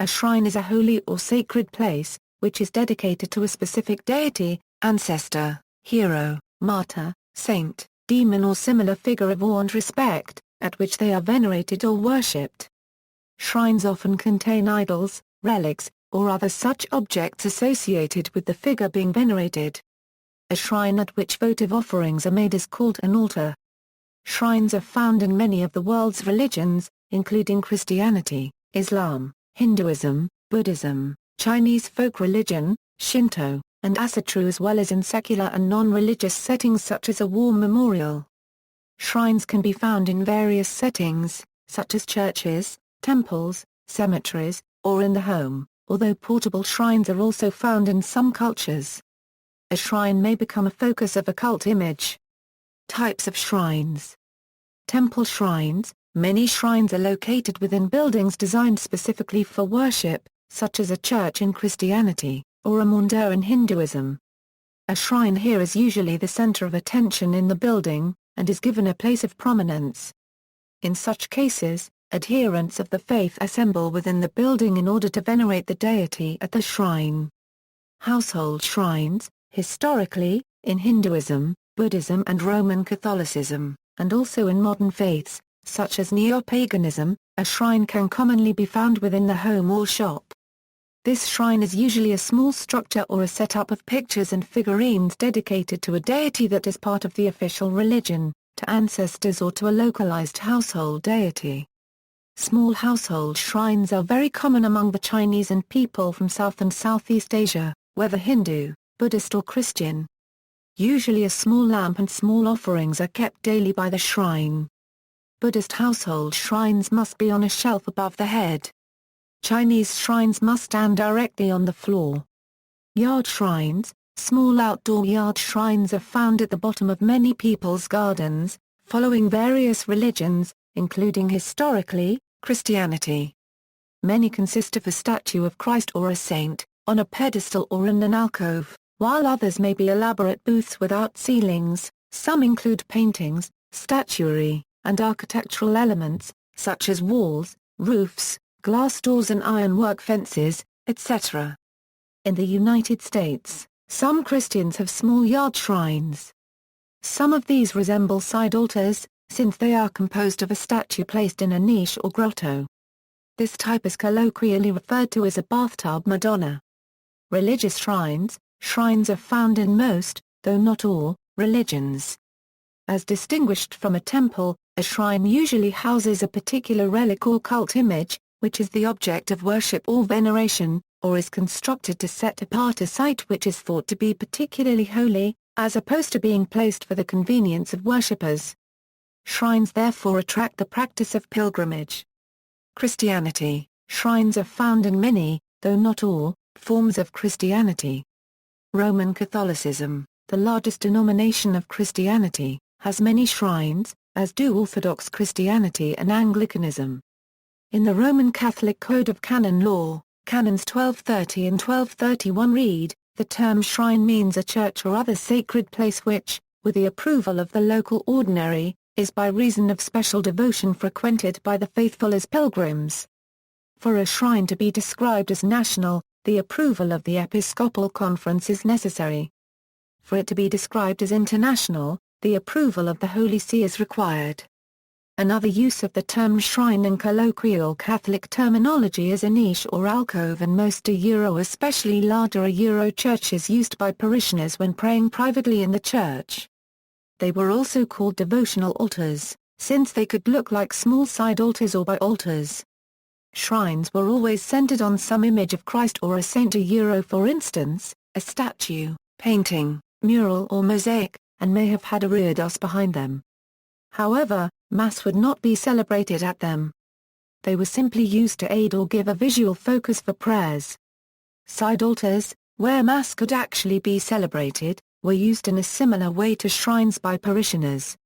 A shrine is a holy or sacred place, which is dedicated to a specific deity, ancestor, hero, martyr, saint, demon or similar figure of awe and respect, at which they are venerated or worshipped. Shrines often contain idols, relics, or other such objects associated with the figure being venerated. A shrine at which votive offerings are made is called an altar. Shrines are found in many of the world's religions, including Christianity, Islam, Hinduism, Buddhism, Chinese folk religion, Shinto, and Asatru, as well as in secular and non-religious settings such as a war memorial. Shrines can be found in various settings, such as churches, temples, cemeteries, or in the home, although portable shrines are also found in some cultures. A shrine may become a focus of a cult image. Types of shrines. Temple shrines. Many shrines are located within buildings designed specifically for worship, such as a church in Christianity, or a mandir in Hinduism. A shrine here is usually the center of attention in the building, and is given a place of prominence. In such cases, adherents of the faith assemble within the building in order to venerate the deity at the shrine. Household shrines. Historically, in Hinduism, Buddhism and Roman Catholicism, and also in modern faiths, such as neo-paganism, a shrine can commonly be found within the home or shop. This shrine is usually a small structure or a setup of pictures and figurines dedicated to a deity that is part of the official religion, to ancestors or to a localized household deity. Small household shrines are very common among the Chinese and people from South and Southeast Asia, whether Hindu, Buddhist or Christian. Usually a small lamp and small offerings are kept daily by the shrine. Buddhist household shrines must be on a shelf above the head. Chinese shrines must stand directly on the floor. Yard shrines. Small outdoor yard shrines are found at the bottom of many people's gardens, following various religions, including historically, Christianity. Many consist of a statue of Christ or a saint, on a pedestal or in an alcove, while others may be elaborate booths without ceilings. Some include paintings, statuary, and architectural elements, such as walls, roofs, glass doors and ironwork fences, etc. In the United States, some Christians have small yard shrines. Some of these resemble side altars, since they are composed of a statue placed in a niche or grotto. This type is colloquially referred to as a bathtub Madonna. Religious shrines. Shrines are found in most, though not all, religions. As distinguished from a temple, a shrine usually houses a particular relic or cult image, which is the object of worship or veneration, or is constructed to set apart a site which is thought to be particularly holy, as opposed to being placed for the convenience of worshippers. Shrines therefore attract the practice of pilgrimage. Christianity. Shrines are found in many, though not all, forms of Christianity. Roman Catholicism, the largest denomination of Christianity, has many shrines, as do Orthodox Christianity and Anglicanism. In the Roman Catholic Code of Canon Law, Canons 1230 and 1231 read, the term shrine means a church or other sacred place which, with the approval of the local ordinary, is by reason of special devotion frequented by the faithful as pilgrims. For a shrine to be described as national, the approval of the Episcopal Conference is necessary. For it to be described as international, the approval of the Holy See is required. Another use of the term shrine in colloquial Catholic terminology is a niche or alcove, and most especially larger churches used by parishioners when praying privately in the church. They were also called devotional altars, since they could look like small side altars or by altars. Shrines were always centered on some image of Christ or a saint, for instance, a statue, painting, mural or mosaic, and may have had a reredos behind them. However, Mass would not be celebrated at them. They were simply used to aid or give a visual focus for prayers. Side altars, where Mass could actually be celebrated, were used in a similar way to shrines by parishioners.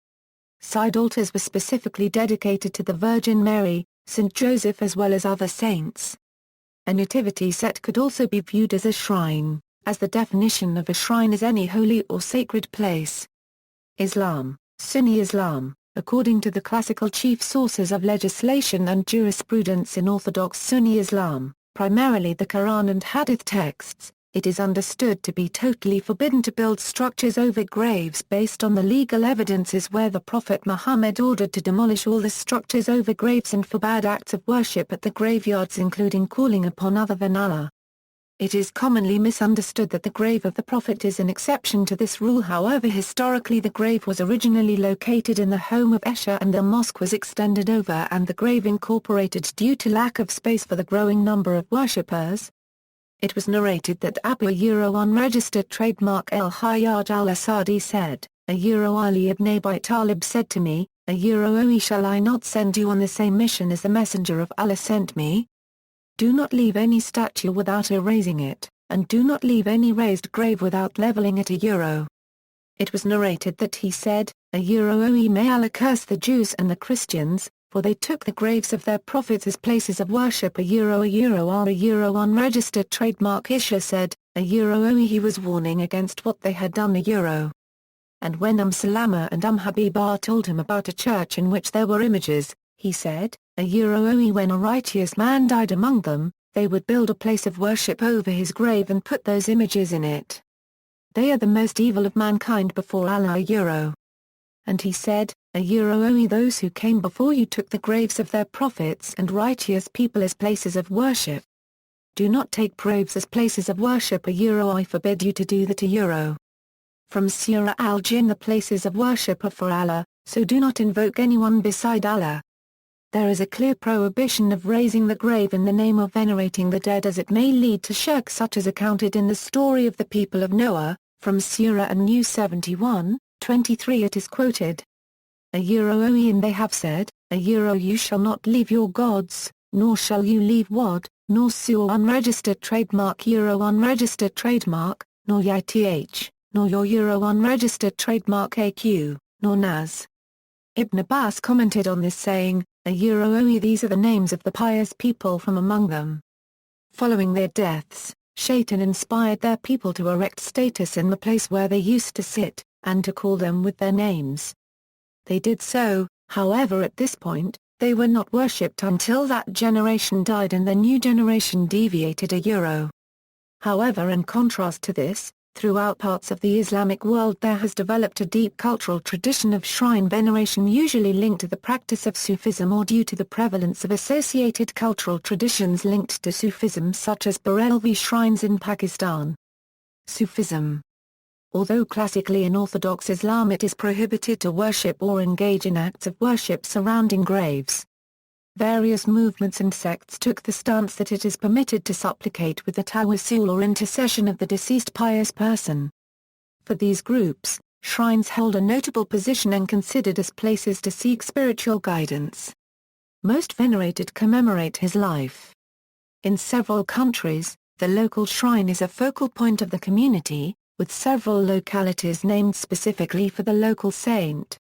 Side altars were specifically dedicated to the Virgin Mary, St. Joseph as well as other saints. A nativity set could also be viewed as a shrine, as the definition of a shrine is any holy or sacred place. Islam. Sunni Islam, according to the classical chief sources of legislation and jurisprudence in Orthodox Sunni Islam, primarily the Quran and Hadith texts, it is understood to be totally forbidden to build structures over graves based on the legal evidences where the Prophet Muhammad ordered to demolish all the structures over graves and forbade acts of worship at the graveyards including calling upon other than Allah. It is commonly misunderstood that the grave of the Prophet is an exception to this rule. However, historically the grave was originally located in the home of Esha and the mosque was extended over and the grave incorporated due to lack of space for the growing number of worshippers. It was narrated that Abu unregistered trademark El-Hayyaj al-Asadi said, Ali ibn Abi Talib said to me, O shall I not send you on the same mission as the Messenger of Allah sent me? Do not leave any statue without erasing it, and do not leave any raised grave without leveling it. It was narrated that he said, May Allah curse the Jews and the Christians, for they took the graves of their prophets as places of worship. Unregistered trademark Isha said, he was warning against what they had done. And when Salama and Habibah told him about a church in which there were images, he said, when a righteous man died among them, they would build a place of worship over his grave and put those images in it. They are the most evil of mankind before Allah. And he said, those who came before you took the graves of their prophets and righteous people as places of worship. Do not take graves as places of worship. I forbid you to do that. From Surah Al-Jinn, the places of worship are for Allah, so do not invoke anyone beside Allah. There is a clear prohibition of raising the grave in the name of venerating the dead, as it may lead to shirk, such as accounted in the story of the people of Noah. From Surah An-Nur 71:23 it is quoted, and they have said, you shall not leave your gods, nor shall you leave Wad, nor Sur unregistered trademark unregistered trademark, nor Yith, nor your unregistered trademark AQ, nor Naz. Ibn Abbas commented on this saying, these are the names of the pious people from among them. Following their deaths, Shaitan inspired their people to erect statues in the place where they used to sit, and to call them with their names. They did so, however at this point, they were not worshipped until that generation died and the new generation deviated. However, in contrast to this, throughout parts of the Islamic world there has developed a deep cultural tradition of shrine veneration, usually linked to the practice of Sufism or due to the prevalence of associated cultural traditions linked to Sufism, such as Barelvi shrines in Pakistan. Sufism. Although classically in Orthodox Islam it is prohibited to worship or engage in acts of worship surrounding graves, various movements and sects took the stance that it is permitted to supplicate with the tawassul or intercession of the deceased pious person. For these groups, shrines hold a notable position and considered as places to seek spiritual guidance. Most venerated commemorate his life. In several countries, the local shrine is a focal point of the community, with several localities named specifically for the local saint.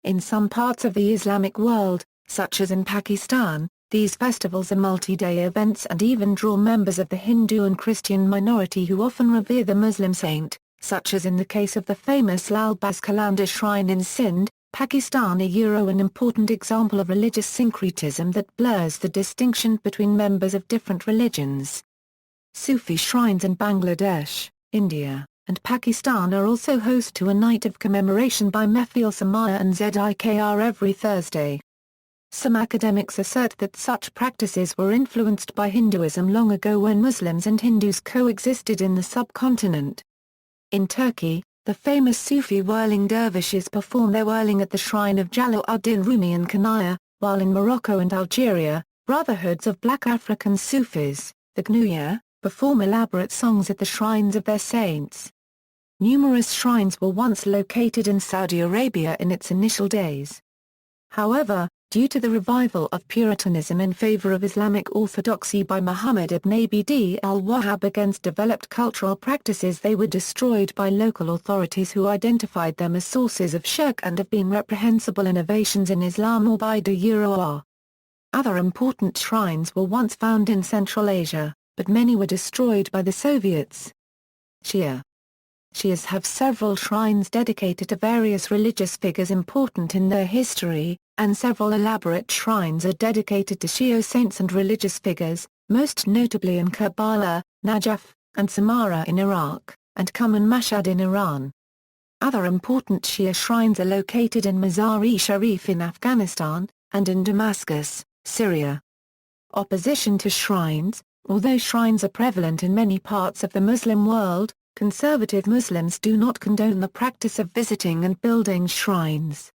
In some parts of the Islamic world, such as in Pakistan, these festivals are multi-day events and even draw members of the Hindu and Christian minority who often revere the Muslim saint, such as in the case of the famous Lal Baz Qalandar shrine in Sindh, Pakistan. An important example of religious syncretism that blurs the distinction between members of different religions. Sufi shrines in Bangladesh, India, and Pakistan are also host to a night of commemoration by Mehfil Samaya and Zikr every Thursday. Some academics assert that such practices were influenced by Hinduism long ago when Muslims and Hindus coexisted in the subcontinent. In Turkey, the famous Sufi whirling dervishes perform their whirling at the shrine of Jalaluddin Rumi in Kanaya, while in Morocco and Algeria, brotherhoods of black African Sufis, the Gnouya, perform elaborate songs at the shrines of their saints. Numerous shrines were once located in Saudi Arabia in its initial days. However, due to the revival of Puritanism in favor of Islamic orthodoxy by Muhammad ibn Abd al-Wahhab against developed cultural practices, they were destroyed by local authorities who identified them as sources of shirk and have been reprehensible innovations in Islam or bid'ah. Other important shrines were once found in Central Asia, but many were destroyed by the Soviets. Shias have several shrines dedicated to various religious figures important in their history, and several elaborate shrines are dedicated to Shia saints and religious figures, most notably in Karbala, Najaf, and Samarra in Iraq, and Qum and Mashhad in Iran. Other important Shia shrines are located in Mazar-e-Sharif in Afghanistan, and in Damascus, Syria. Opposition to shrines. Although shrines are prevalent in many parts of the Muslim world, conservative Muslims do not condone the practice of visiting and building shrines.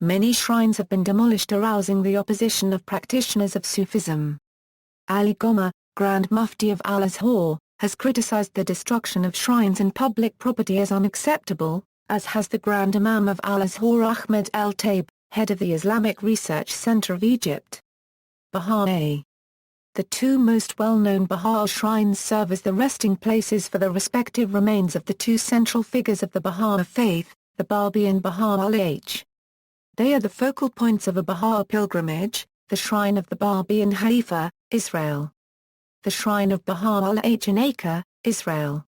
Many shrines have been demolished, arousing the opposition of practitioners of Sufism. Ali Gomer, Grand Mufti of Al-Azhar, has criticized the destruction of shrines and public property as unacceptable, as has the Grand Imam of Al-Azhar Ahmed El-Taib, head of the Islamic Research Center of Egypt. Baha'i. The two most well-known Baha'i shrines serve as the resting places for the respective remains of the two central figures of the Baha'i faith, the Babi and Baha'u'llah. They are the focal points of a Baha'i pilgrimage, the Shrine of the Babi in Haifa, Israel. The Shrine of Baha'u'llah in Acre, Israel.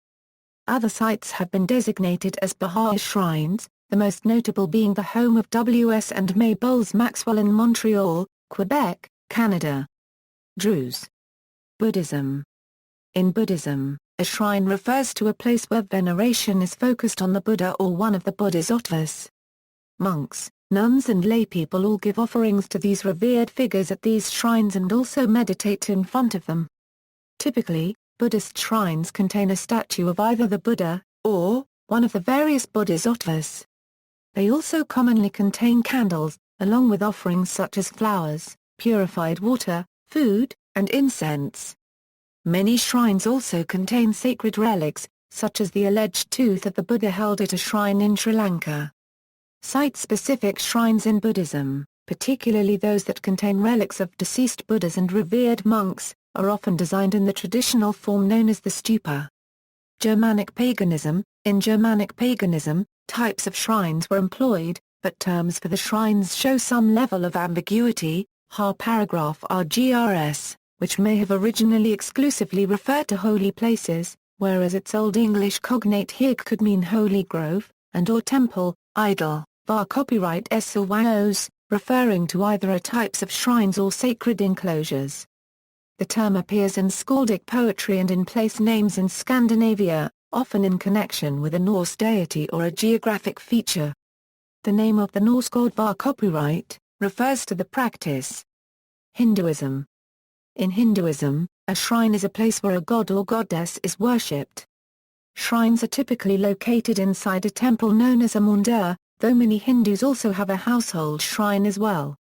Other sites have been designated as Baha'i shrines, the most notable being the home of W.S. and May Bowles Maxwell in Montreal, Quebec, Canada. Druze. Buddhism. In Buddhism, a shrine refers to a place where veneration is focused on the Buddha or one of the Bodhisattvas. Monks, nuns and laypeople all give offerings to these revered figures at these shrines and also meditate in front of them. Typically, Buddhist shrines contain a statue of either the Buddha, or one of the various Bodhisattvas. They also commonly contain candles, along with offerings such as flowers, purified water, food, and incense. Many shrines also contain sacred relics, such as the alleged tooth of the Buddha held at a shrine in Sri Lanka. Site-specific shrines in Buddhism, particularly those that contain relics of deceased Buddhas and revered monks, are often designed in the traditional form known as the stupa. Germanic paganism. In Germanic paganism, types of shrines were employed, but terms for the shrines show some level of ambiguity. Paragraph RGRS, which may have originally exclusively referred to holy places, whereas its Old English cognate here could mean holy grove, and or temple, idol, var copyright S or Wangos, referring to either a types of shrines or sacred enclosures. The term appears in skaldic poetry and in place names in Scandinavia, often in connection with a Norse deity or a geographic feature. The name of the Norse god var copyright refers to the practice. Hinduism. In Hinduism, a shrine is a place where a god or goddess is worshipped. Shrines are typically located inside a temple known as a mandir, though many Hindus also have a household shrine as well.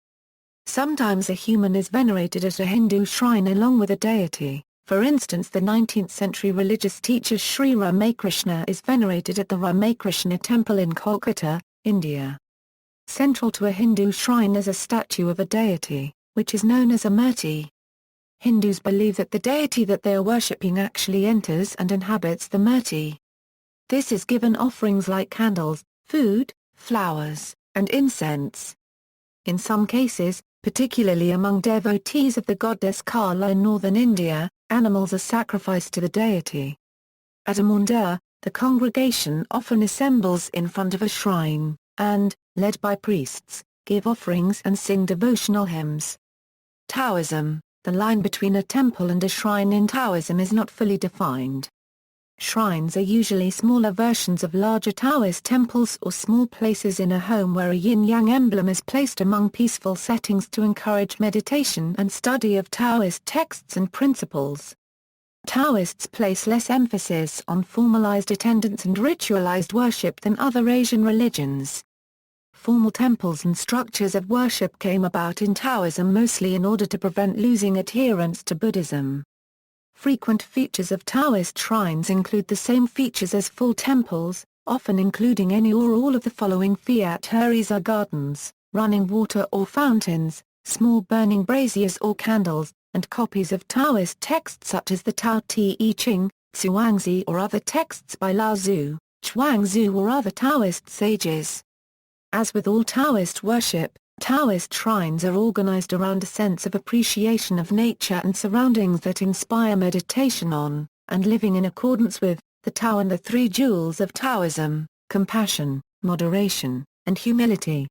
Sometimes a human is venerated at a Hindu shrine along with a deity. For instance, the 19th-century religious teacher Sri Ramakrishna is venerated at the Ramakrishna Temple in Kolkata, India. Central to a Hindu shrine is a statue of a deity, which is known as a murti. Hindus believe that the deity that they are worshipping actually enters and inhabits the murti. This is given offerings like candles, food, flowers, and incense. In some cases, particularly among devotees of the goddess Kala in northern India, animals are sacrificed to the deity. At a mandir, the congregation often assembles in front of a shrine, and, led by priests, give offerings and sing devotional hymns. Taoism. The line between a temple and a shrine in Taoism is not fully defined. Shrines are usually smaller versions of larger Taoist temples or small places in a home where a yin-yang emblem is placed among peaceful settings to encourage meditation and study of Taoist texts and principles. Taoists place less emphasis on formalized attendance and ritualized worship than other Asian religions. Formal temples and structures of worship came about in Taoism mostly in order to prevent losing adherents to Buddhism. Frequent features of Taoist shrines include the same features as full temples, often including any or all of the following fiat houris or gardens, running water or fountains, small burning braziers or candles, and copies of Taoist texts such as the Tao Te Ching, Zhuangzi or other texts by Lao Tzu, Chuangzi or other Taoist sages. As with all Taoist worship, Taoist shrines are organized around a sense of appreciation of nature and surroundings that inspire meditation on, and living in accordance with, the Tao and the three jewels of Taoism: compassion, moderation, and humility.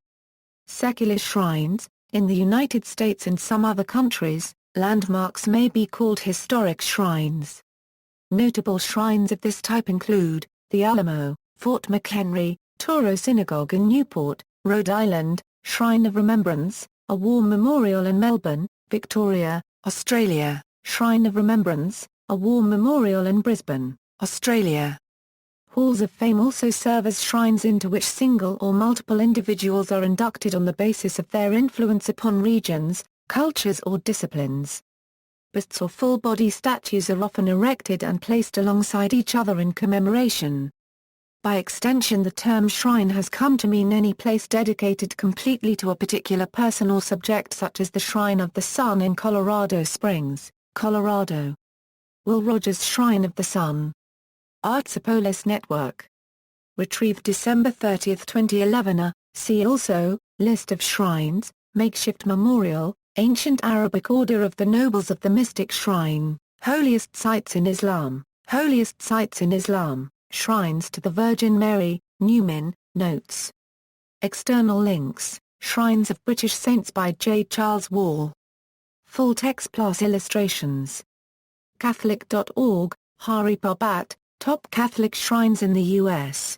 Secular shrines. In the United States and some other countries, Landmarks may be called historic shrines. Notable shrines of this type include, the Alamo, Fort McHenry, Toro Synagogue in Newport, Rhode Island, Shrine of Remembrance, a war memorial in Melbourne, Victoria, Australia, Shrine of Remembrance, a war memorial in Brisbane, Australia. Halls of Fame also serve as shrines into which single or multiple individuals are inducted on the basis of their influence upon regions, cultures or disciplines. Busts or full-body statues are often erected and placed alongside each other in commemoration. By extension, the term shrine has come to mean any place dedicated completely to a particular person or subject, such as the Shrine of the Sun in Colorado Springs, Colorado. Will Rogers Shrine of the Sun. Artsopolis Network. Retrieved December 30, 2011. See also, List of shrines, makeshift memorial, Ancient Arabic Order of the Nobles of the Mystic Shrine, Holiest Sites in Islam, Holiest Sites in Islam, Shrines to the Virgin Mary, Newman, Notes. External links, Shrines of British Saints by J. Charles Wall. Full text plus illustrations. Catholic.org, Hari Parbat, Top Catholic Shrines in the U.S.